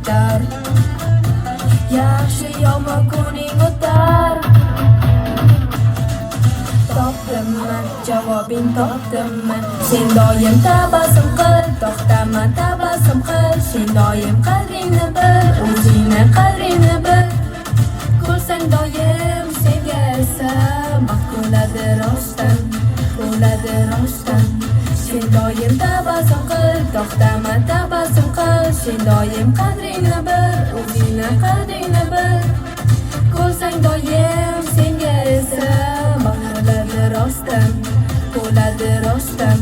bitar. Yaxshi yomon kuning o'tar. Topdimmi, javobing topdimmi? Sen doim tabassum qil, to'xtama tabassum qil. Sen doim qadringni bil, o'zingni qadringni bil. Ko'rsang doim senga esa maquladi rostdan, bo'ladi rostdan. Sen doim tabassum qil, to'xtama tabassum qil. Sen doim qadringni bil, o'zingni qadringni bil. Ko'rsang doim senga esa maquladi rostdan, bo'ladi rostdan.